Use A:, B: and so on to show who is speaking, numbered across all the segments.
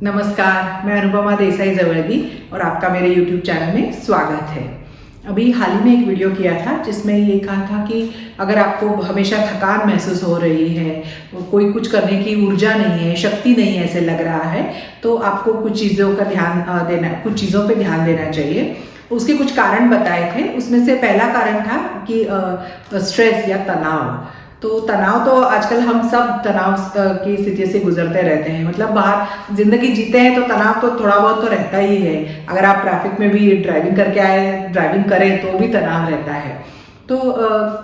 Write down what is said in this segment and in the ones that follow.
A: नमस्कार, मैं अनुपमा देसाई जवळगी और आपका मेरे YouTube चैनल में स्वागत है। अभी हाल ही में एक वीडियो किया था जिसमें ये कहा था कि अगर आपको हमेशा थकान महसूस हो रही है, कोई कुछ करने की ऊर्जा नहीं है, शक्ति नहीं है ऐसे लग रहा है, तो आपको कुछ चीज़ों का कुछ चीज़ों पे ध्यान देना चाहिए। उसके कुछ कारण बताए थे। उसमें से पहला कारण था कि स्ट्रेस या तनाव। तो तनाव तो आजकल हम सब तनाव की स्थिति से गुजरते रहते हैं। मतलब बाहर जिंदगी जीते हैं तो तनाव तो थोड़ा बहुत तो रहता ही है। अगर आप ट्रैफिक में भी ड्राइविंग करें तो भी तनाव रहता है। तो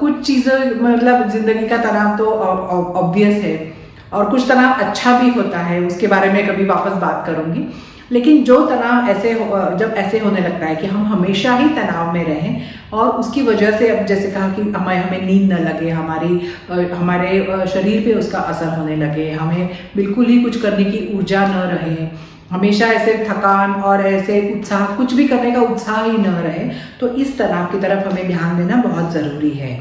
A: कुछ चीज़ें मतलब जिंदगी का तनाव तो ऑब्वियस है और कुछ तनाव अच्छा भी होता है, उसके बारे में कभी वापस बात करूंगी। लेकिन जो तनाव जब ऐसे होने लगता है कि हम हमेशा ही तनाव में रहें और उसकी वजह से, अब जैसे कहा कि हमें नींद न लगे, हमारे शरीर पे उसका असर होने लगे, हमें बिल्कुल ही कुछ करने की ऊर्जा न रहे, हमेशा ऐसे थकान और ऐसे उत्साह, कुछ भी करने का उत्साह ही न रहे, तो इस तनाव की तरफ हमें ध्यान देना बहुत ज़रूरी है।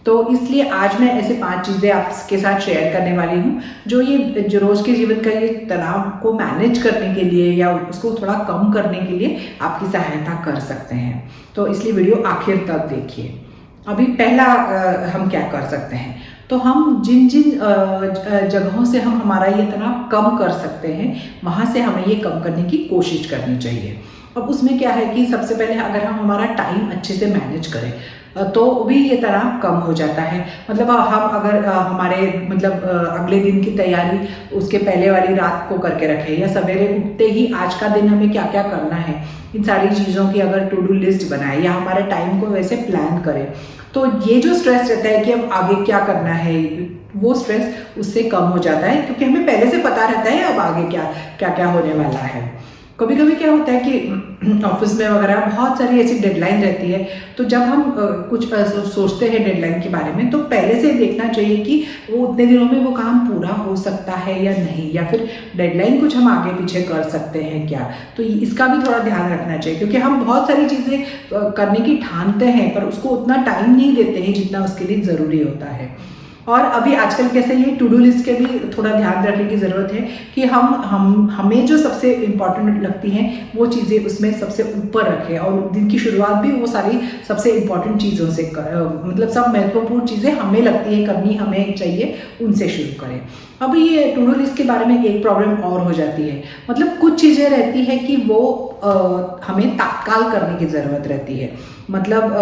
A: तो इसलिए आज मैं ऐसे 5 चीज़ें आपके साथ शेयर करने वाली हूँ जो रोज के जीवन का ये तनाव को मैनेज करने के लिए या उसको थोड़ा कम करने के लिए आपकी सहायता कर सकते हैं। तो इसलिए वीडियो आखिर तक देखिए। अभी पहला हम क्या कर सकते हैं, तो हम जिन जिन जगहों से हम हमारा ये तनाव कम कर सकते हैं वहाँ से हमें ये कम करने की कोशिश करनी चाहिए। अब उसमें क्या है कि सबसे पहले अगर हम हमारा टाइम अच्छे से मैनेज करें तो भी ये तनाव कम हो जाता है। मतलब हम अगर अगले दिन की तैयारी उसके पहले वाली रात को करके रखें या सवेरे उठते ही आज का दिन हमें क्या क्या करना है, इन सारी चीज़ों की अगर टू डू लिस्ट बनाए या हमारे टाइम को वैसे प्लान करें, तो ये जो स्ट्रेस रहता है कि अब आगे क्या करना है, वो स्ट्रेस उससे कम हो जाता है, क्योंकि हमें पहले से पता रहता है अब आगे क्या क्या क्या होने वाला है। कभी कभी क्या होता है कि ऑफिस में वगैरह बहुत सारी ऐसी डेडलाइन रहती है, तो जब हम कुछ सोचते हैं डेडलाइन के बारे में, तो पहले से देखना चाहिए कि वो उतने दिनों में वो काम पूरा हो सकता है या नहीं, या फिर डेडलाइन कुछ हम आगे पीछे कर सकते हैं क्या। तो इसका भी थोड़ा ध्यान रखना चाहिए, क्योंकि हम बहुत सारी चीज़ें करने की ठानते हैं पर उसको उतना टाइम नहीं देते हैं जितना उसके लिए ज़रूरी होता है। और अभी आजकल कैसे ये टू डू लिस्ट के भी थोड़ा ध्यान रखने की ज़रूरत है कि हमें जो सबसे इम्पॉर्टेंट लगती हैं वो चीज़ें उसमें सबसे ऊपर रखें और दिन की शुरुआत भी वो सारी सबसे इम्पॉर्टेंट चीज़ों से मतलब सब महत्वपूर्ण चीज़ें हमें लगती है करनी हमें चाहिए, उनसे शुरू करें। अब ये टू डू लिस्ट के बारे में एक प्रॉब्लम और हो जाती है। मतलब कुछ चीज़ें रहती है कि वो हमें तत्काल करने की ज़रूरत रहती है, मतलब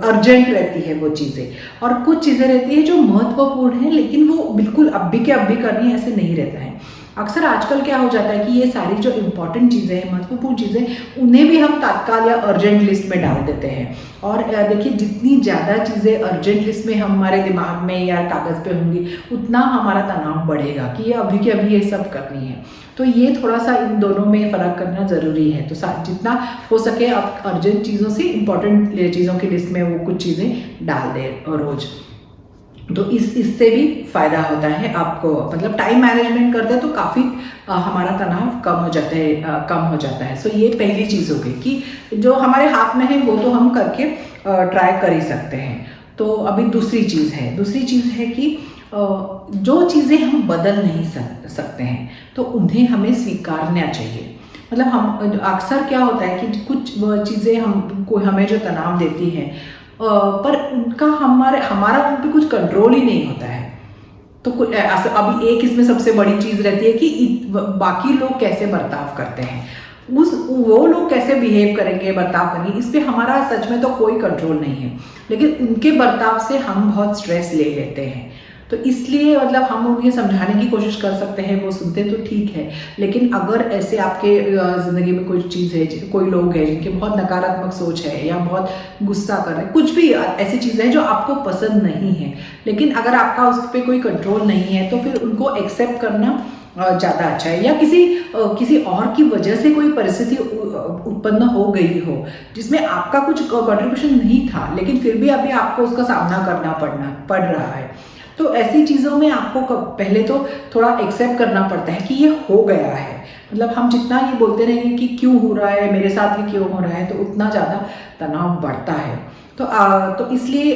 A: अर्जेंट रहती है वो चीज़ें, और कुछ चीज़ें रहती है जो महत्वपूर्ण है लेकिन वो बिल्कुल अभी के अभी करनी है ऐसे नहीं रहता है। अक्सर आजकल क्या हो जाता है कि ये सारी जो इम्पोर्टेंट चीज़ें हैं, महत्वपूर्ण चीज़ें, उन्हें भी हम तत्काल या अर्जेंट लिस्ट में डाल देते हैं। और देखिए, जितनी ज़्यादा चीज़ें अर्जेंट लिस्ट में हमारे दिमाग में या कागज़ पे होंगी उतना हमारा तनाव बढ़ेगा कि ये अभी के अभी ये सब करनी है। तो ये थोड़ा सा इन दोनों में फ़र्क करना ज़रूरी है। तो जितना हो सके आप अर्जेंट चीज़ों से इम्पोर्टेंट चीज़ों की लिस्ट में वो कुछ चीज़ें डाल दें रोज़। तो इससे भी फायदा होता है आपको, मतलब टाइम मैनेजमेंट करते हैं तो काफ़ी हमारा तनाव कम हो जाता है। सो ये पहली चीज़ हो गई कि जो हमारे हाथ में है वो तो हम करके ट्राई कर ही सकते हैं। तो अभी दूसरी चीज़ है कि जो चीज़ें हम बदल नहीं सकते हैं तो उन्हें हमें स्वीकारना चाहिए। मतलब हम अक्सर क्या होता है कि कुछ चीज़ें हमें जो तनाव देती हैं पर उनका हमारा उन पर कुछ कंट्रोल ही नहीं होता है। तो अभी एक इसमें सबसे बड़ी चीज़ रहती है कि बाकी लोग कैसे बर्ताव करते हैं, वो लोग कैसे बिहेव करेंगे, बर्ताव करेंगे, इस पर हमारा सच में तो कोई कंट्रोल नहीं है, लेकिन उनके बर्ताव से हम बहुत स्ट्रेस ले लेते हैं। तो इसलिए मतलब हम उन्हें समझाने की कोशिश कर सकते हैं, वो सुनते तो ठीक है, लेकिन अगर ऐसे आपके ज़िंदगी में कोई चीज़ है, कोई लोग हैं जिनके बहुत नकारात्मक सोच है या बहुत गुस्सा कर रहे हैं, कुछ भी ऐसी चीज़ें हैं जो आपको पसंद नहीं है, लेकिन अगर आपका उस पर कोई कंट्रोल नहीं है तो फिर उनको एक्सेप्ट करना ज़्यादा अच्छा है। या किसी और की वजह से कोई परिस्थिति उत्पन्न हो गई हो जिसमें आपका कुछ कंट्रीब्यूशन नहीं था, लेकिन फिर भी अभी आपको उसका सामना करना पड़ रहा है, तो ऐसी चीज़ों में आपको पहले तो थोड़ा एक्सेप्ट करना पड़ता है कि ये हो गया है। मतलब हम जितना ये बोलते रहेंगे कि क्यों हो रहा है, मेरे साथ ही क्यों हो रहा है, तो उतना ज़्यादा तनाव बढ़ता है। तो इसलिए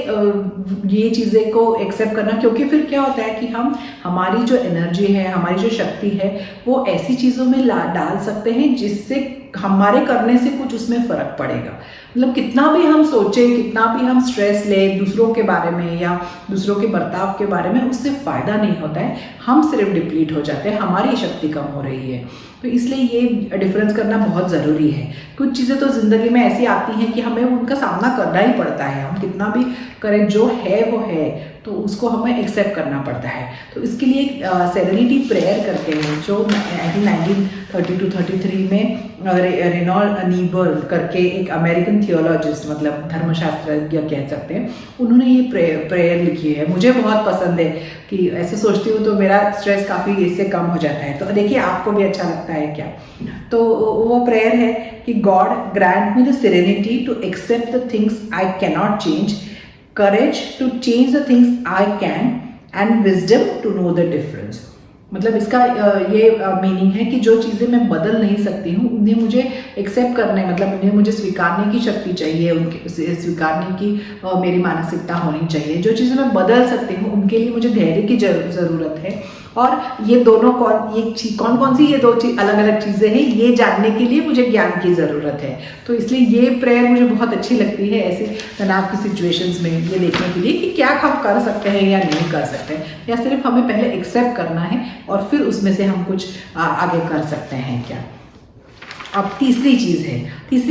A: ये चीज़ें को एक्सेप्ट करना, क्योंकि फिर क्या होता है कि हम हमारी जो एनर्जी है, हमारी जो शक्ति है, वो ऐसी चीज़ों में डाल सकते हैं जिससे हमारे करने से कुछ उसमें फ़र्क पड़ेगा। मतलब कितना भी हम सोचें, कितना भी हम स्ट्रेस लें दूसरों के बारे में या दूसरों के बर्ताव के बारे में, उससे फ़ायदा नहीं होता है, हम सिर्फ डिप्लीट हो जाते हैं, हमारी शक्ति कम हो रही है। तो इसलिए ये डिफरेंस करना बहुत ज़रूरी है। कुछ चीज़ें तो ज़िंदगी में ऐसी आती हैं कि हमें उनका सामना करना ही पड़ता है, हम कितना भी करें, जो है वो है, तो उसको हमें एक्सेप्ट करना पड़ता है। तो इसके लिए सेरेनिटी प्रेयर करते हैं, जो 1932-33 में रेनॉल्ड नीबल करके एक अमेरिकन थियोलॉजिस्ट, मतलब धर्मशास्त्रज्ञ कह सकते हैं, उन्होंने ये प्रेयर लिखी है। मुझे बहुत पसंद है कि ऐसे सोचती हूँ तो मेरा स्ट्रेस काफ़ी इससे कम हो जाता है। तो देखिए आपको भी अच्छा लगता है क्या? तो वो प्रेयर है कि God grant me the serenity to accept the things I cannot change, courage to change the things I can, and wisdom to know the difference। मतलब इसका ये मीनिंग है कि जो चीज़ें मैं बदल नहीं सकती हूँ उन्हें मुझे एक्सेप्ट करने, मतलब उन्हें मुझे स्वीकारने की शक्ति चाहिए, उनके स्वीकारने की मेरी मानसिकता होनी चाहिए। जो चीज़ें मैं बदल सकती हूँ उनके लिए मुझे धैर्य की ज़रूरत है। और ये दोनों कौन कौन सी ये दो अलग अलग चीज़ें हैं, ये जानने के लिए मुझे ज्ञान की ज़रूरत है। तो इसलिए ये प्रेयर मुझे बहुत अच्छी लगती है ऐसे तनाव की सिचुएशंस में, ये देखने के लिए कि क्या हम कर सकते हैं या नहीं कर सकते हैं, या सिर्फ हमें पहले एक्सेप्ट करना है और फिर उसमें से हम कुछ आगे कर सकते हैं क्या। अब तीसरी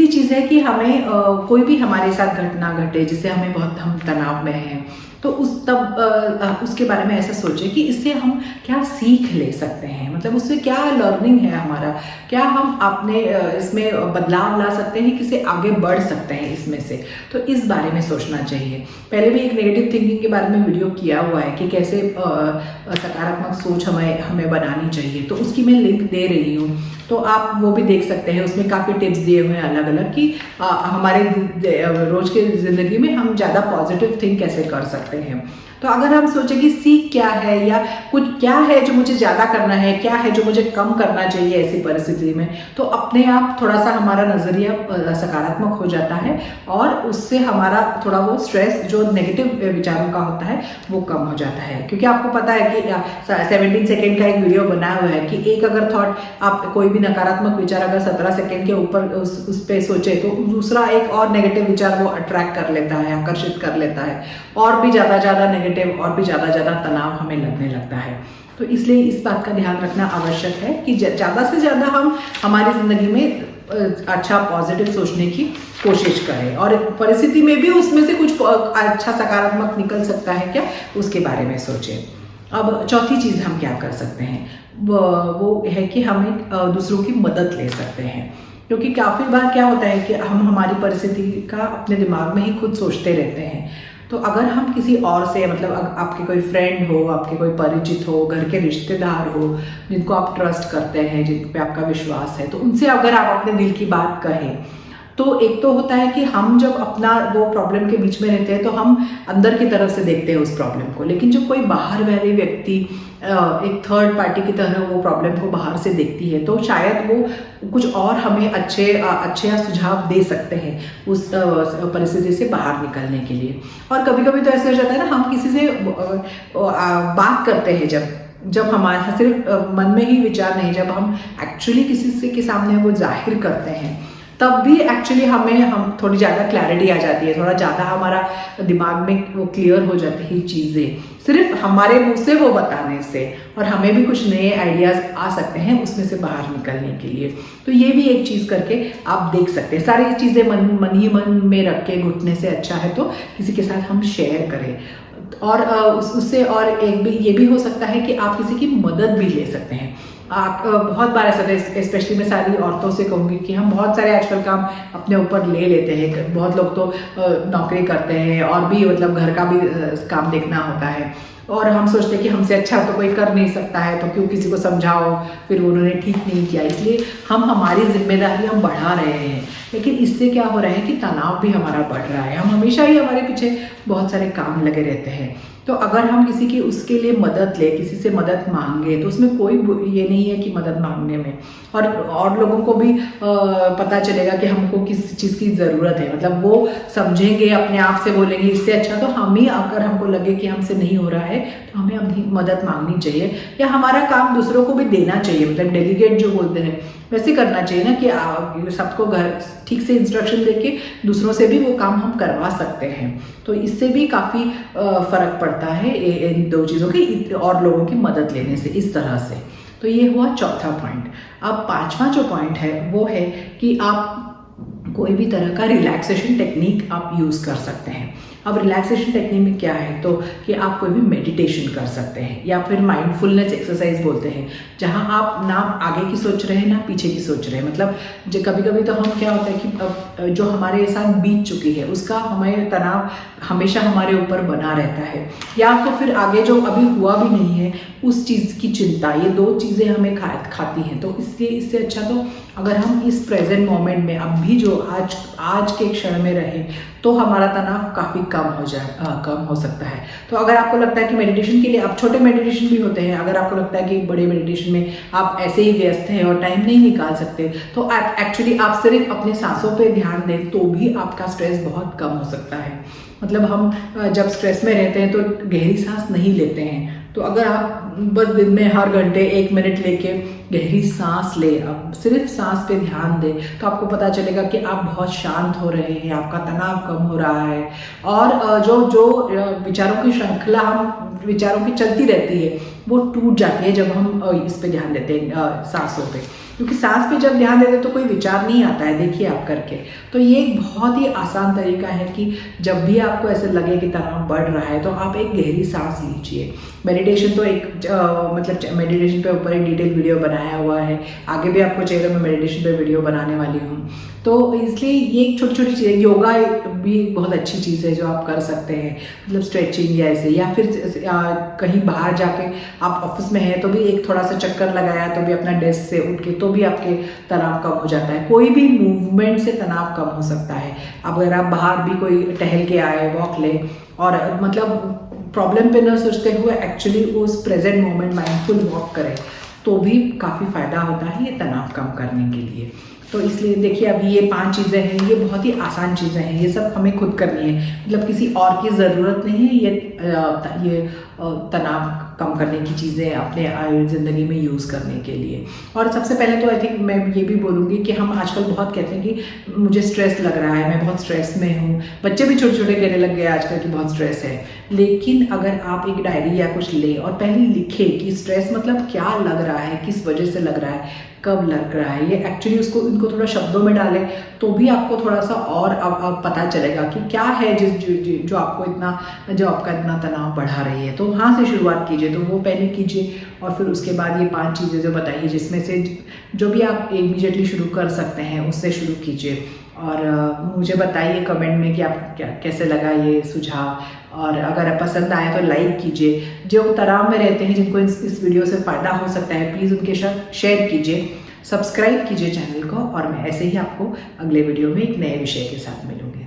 A: चीज़ है कि हमें कोई भी हमारे साथ घटना घटे जिससे हम तनाव में हैं, तो उसके बारे में ऐसा सोचें कि इससे हम क्या सीख ले सकते हैं, मतलब उससे क्या लर्निंग है हमारा, क्या हम अपने इसमें बदलाव ला सकते हैं, किसे आगे बढ़ सकते हैं इसमें से। तो इस बारे में सोचना चाहिए। पहले भी एक नेगेटिव थिंकिंग के बारे में वीडियो किया हुआ है कि कैसे सकारात्मक सोच हमें बनानी चाहिए, तो उसकी मैं लिंक दे रही हूँ, तो आप वो भी देख सकते हैं। उसमें काफ़ी टिप्स दिए हुए हैं अलग अलग कि हमारे रोज की ज़िंदगी में हम ज़्यादा पॉजिटिव थिंक कैसे कर सकते हैं। तो अगर हम सोचें कि सीख क्या है या कुछ क्या है जो मुझे ज़्यादा करना है, क्या है जो मुझे कम करना चाहिए ऐसी परिस्थिति में, तो अपने आप थोड़ा सा हमारा नज़रिया सकारात्मक हो जाता है और उससे हमारा थोड़ा वो स्ट्रेस जो नेगेटिव विचारों का होता है वो कम हो जाता है। क्योंकि आपको पता है कि 17 सेकेंड का एक वीडियो बनाया हुआ है कि एक अगर थॉट, आप कोई भी नकारात्मक विचार अगर 17 सेकेंड के ऊपर उस पर सोचे तो दूसरा एक और नेगेटिव विचार वो अट्रैक्ट कर लेता है, आकर्षित कर लेता है, और भी ज़्यादा नेगेटिव और भी ज़्यादा तनाव हमें लगने लगता है। तो इसलिए इस बात का ध्यान रखना आवश्यक है कि ज़्यादा से ज़्यादा हम हमारी ज़िंदगी में अच्छा पॉजिटिव सोचने की कोशिश करें, और परिस्थिति में भी उसमें से कुछ अच्छा सकारात्मक निकल सकता है क्या, उसके बारे में सोचें। अब चौथी चीज़ हम क्या कर सकते हैं, वो है कि हम दूसरों की मदद ले सकते हैं। क्योंकि काफ़ी बार क्या होता है कि हम हमारी परिस्थिति का अपने दिमाग में ही खुद सोचते रहते हैं। तो अगर हम किसी और से, मतलब आपके कोई फ्रेंड हो, आपके कोई परिचित हो, घर के रिश्तेदार हो जिनको आप ट्रस्ट करते हैं, जिन पे आपका विश्वास है, तो उनसे अगर आप अपने दिल की बात कहें, तो एक तो होता है कि हम जब अपना वो प्रॉब्लम के बीच में रहते हैं तो हम अंदर की तरफ से देखते हैं उस प्रॉब्लम को, लेकिन जब कोई बाहर वाले व्यक्ति एक थर्ड पार्टी की तरह वो प्रॉब्लम को बाहर से देखती है, तो शायद वो कुछ और हमें अच्छे सुझाव दे सकते हैं उस परिस्थिति से बाहर निकलने के लिए। और कभी कभी तो ऐसा हो जाता है ना, हम किसी से बात करते हैं जब हमारे सिर्फ मन में ही विचार नहीं, जब हम एक्चुअली किसी से के सामने वो जाहिर करते हैं, तब भी एक्चुअली हम थोड़ी ज़्यादा क्लैरिटी आ जाती है, थोड़ा ज़्यादा हमारा दिमाग में वो क्लियर हो जाती है चीज़ें, सिर्फ हमारे मुंह से वो बताने से, और हमें भी कुछ नए आइडियाज़ आ सकते हैं उसमें से बाहर निकलने के लिए। तो ये भी एक चीज़ करके आप देख सकते हैं। सारी चीज़ें मन में रख के घुटने से अच्छा है तो किसी के साथ हम शेयर करें, और उससे और एक भी ये भी हो सकता है कि आप किसी की मदद भी ले सकते हैं। आप बहुत बार ऐसा, स्पेशली मैं सारी औरतों से कहूँगी कि हम बहुत सारे आजकल काम अपने ऊपर ले लेते हैं। बहुत लोग तो नौकरी करते हैं और भी मतलब घर का भी काम देखना होता है, और हम सोचते हैं कि हमसे अच्छा तो कोई कर नहीं सकता है, तो क्यों किसी को समझाओ, फिर उन्होंने ठीक नहीं किया, इसलिए हम हमारी जिम्मेदारी हम बढ़ा रहे हैं। लेकिन इससे क्या हो रहा है कि तनाव भी हमारा बढ़ रहा है। हम हमेशा ही हमारे पीछे बहुत सारे काम लगे रहते हैं। तो अगर हम किसी की उसके लिए मदद ले, किसी से मदद मांगे, तो उसमें कोई ये नहीं है कि मदद मांगने में, और लोगों को भी पता चलेगा कि हमको किस चीज़ की ज़रूरत है। मतलब वो समझेंगे, अपने आप से बोलेंगे। इससे अच्छा तो हम ही, अगर हमको लगे कि हमसे नहीं हो रहा है तो हमें अपनी मदद मांगनी चाहिए, या हमारा काम दूसरों को भी देना चाहिए। मतलब डेलीगेट जो बोलते हैं वैसे करना चाहिए ना, कि सबको घर ठीक से इंस्ट्रक्शन देके दूसरों से भी वो काम हम करवा सकते हैं। तो इससे भी काफ़ी फर्क पड़ता है इन दो चीज़ों की, और लोगों की मदद लेने से, इस तरह से। तो ये हुआ चौथा पॉइंट। अब पांचवा जो पॉइंट है वो है कि आप कोई भी तरह का रिलैक्सेशन टेक्निक आप यूज़ कर सकते हैं। अब रिलैक्सेशन टेक्निक में क्या है, तो कि आप कोई भी मेडिटेशन कर सकते हैं, या फिर माइंडफुलनेस एक्सरसाइज बोलते हैं, जहां आप ना आगे की सोच रहे हैं ना पीछे की सोच रहे हैं। मतलब जो कभी कभी तो हम क्या होता है कि जो हमारे साथ बीत चुकी है उसका हमें तनाव हमेशा हमारे ऊपर बना रहता है, या तो फिर आगे जो अभी हुआ भी नहीं है उस चीज़ की चिंता। ये दो चीज़ें हमें खाती हैं। तो इससे अच्छा तो अगर हम इस प्रेजेंट मोमेंट में अभी जो आज के क्षण में रहें, तो हमारा तनाव काफ़ी कम हो सकता है। तो अगर आपको लगता है कि मेडिटेशन के लिए, अब छोटे मेडिटेशन भी होते हैं, अगर आपको लगता है कि बड़े मेडिटेशन में आप ऐसे ही व्यस्त हैं और टाइम नहीं निकाल सकते, तो एक्चुअली आप सिर्फ अपने सांसों पे ध्यान दें तो भी आपका स्ट्रेस बहुत कम हो सकता है। मतलब हम जब स्ट्रेस में रहते हैं तो गहरी सांस नहीं लेते हैं। तो अगर आप बस दिन में हर घंटे 1 मिनट लेके गहरी सांस ले, अब सिर्फ सांस पे ध्यान दें, तो आपको पता चलेगा कि आप बहुत शांत हो रहे हैं, आपका तनाव कम हो रहा है। और जो विचारों की श्रृंखला हम विचारों की चलती रहती है वो टूट जाती है जब हम इस पे ध्यान देते हैं, सांसों पे। क्योंकि सांस पे जब ध्यान देते तो कोई विचार नहीं आता है, देखिए आप करके। तो ये एक बहुत ही आसान तरीका है कि जब भी आपको ऐसे लगे कि तनाव बढ़ रहा है तो आप एक गहरी सांस लीजिए। मेडिटेशन तो एक मतलब मेडिटेशन पे ऊपर एक डिटेल वीडियो बनाया हुआ है, आगे भी आपको चाहिए तो मैं मेडिटेशन पे वीडियो बनाने वाली हूँ। तो इसलिए ये छोटी छोटी चीज़ें, योगा भी बहुत अच्छी चीज़ है जो आप कर सकते हैं। मतलब स्ट्रेचिंग या ऐसे, या फिर कहीं बाहर जाके आप ऑफिस में हैं तो भी एक थोड़ा सा चक्कर लगाया तो भी अपना डेस्क से उठ के, तो भी आपके तनाव कम हो जाता है। कोई भी मूवमेंट से तनाव कम हो सकता है। अब अगर आप बाहर भी कोई टहल के आए, वॉक लें, और मतलब प्रॉब्लम पे न सोचते हुए एक्चुअली उस प्रेजेंट मोमेंट माइंडफुल वॉक करें, तो भी काफ़ी फायदा होता है ये तनाव कम करने के लिए। तो इसलिए देखिए, अभी ये 5 चीज़ें हैं, ये बहुत ही आसान चीज़ें हैं, ये सब हमें खुद करनी है। मतलब किसी और की ज़रूरत नहीं है ये तनाव कम करने की चीज़ें अपने ज़िंदगी में यूज़ करने के लिए। और सबसे पहले तो आई थिंक मैं ये भी बोलूँगी कि हम आजकल बहुत कहते हैं कि मुझे स्ट्रेस लग रहा है, मैं बहुत स्ट्रेस में हूँ। बच्चे भी छोटे छोटे कहने लग गए आजकल कि बहुत स्ट्रेस है। लेकिन अगर आप एक डायरी या कुछ लें और पहले लिखें कि स्ट्रेस मतलब क्या लग रहा है, किस वजह से लग रहा है, कब लग रहा है, ये एक्चुअली इनको थोड़ा शब्दों में डालें तो भी आपको थोड़ा सा और अब पता चलेगा कि क्या है जो आपका इतना तनाव बढ़ा रही है। तो वहाँ से शुरुआत कीजिए, तो वो पहले कीजिए, और फिर उसके बाद ये 5 चीज़ें जो बताइए, जिसमें से जो भी आप इमीडिएटली शुरू कर सकते हैं उससे शुरू कीजिए। और मुझे बताइए कमेंट में कि आप कैसे लगा ये सुझाव, और अगर पसंद आए तो लाइक कीजिए। जो तनाव में रहते हैं, जिनको इस वीडियो से फ़ायदा हो सकता है, प्लीज़ उनके साथ शेयर कीजिए, सब्सक्राइब कीजिए चैनल को, और मैं ऐसे ही आपको अगले वीडियो में एक नए विषय के साथ मिलूंगी।